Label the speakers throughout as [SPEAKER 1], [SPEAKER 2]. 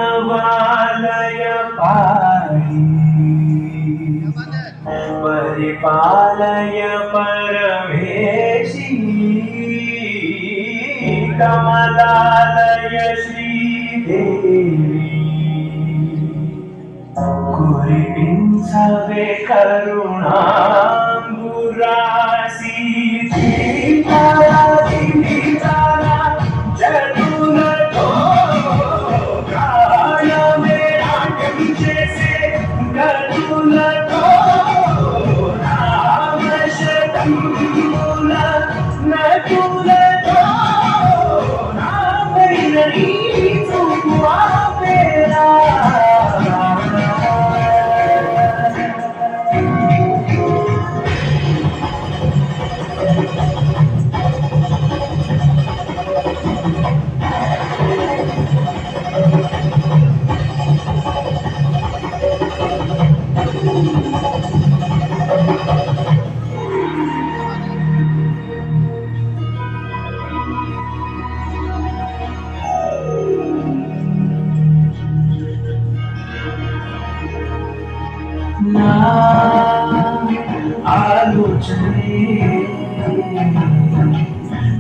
[SPEAKER 1] प्रणवालय पाहि परिपालय परमेशी कमलालय श्रीदेवी कुरिपिंचवे करुणांबुरासी दीपाला दीपिकाला जनुलतो प्राणमे नाट्యం చేసే గనులతో నామశతంబుల నకులతో నాపైన నీ చూపు ఆపేలా నా ఆలోచనే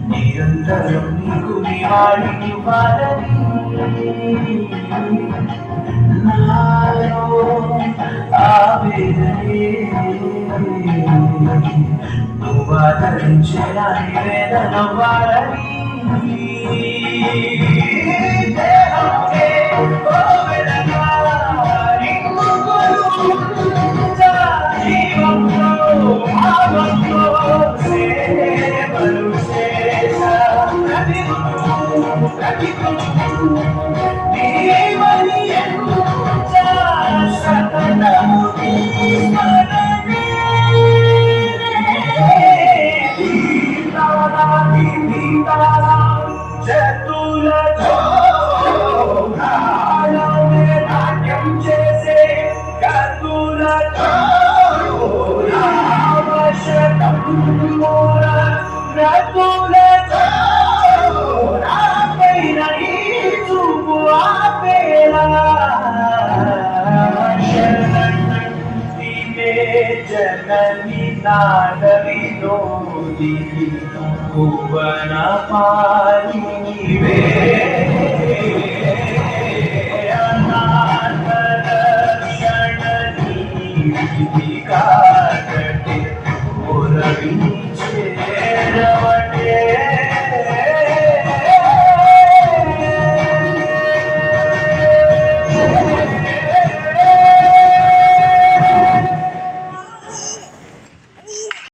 [SPEAKER 1] నిరంతరం నీకు నివాళి ఇవ్వాలని నాలో ఆవేదనే నువ్వు ఆదరించేలా నివేదనవ్వాలని జతులతో నాలోనే నాట్యం చేసే గతులతో నామశతంబుల నకులతో నాపైన నీ చూపు ఆపేలా జనని నాద వినోదిని భువన పాలివే అనాథ రక్షణ నీవే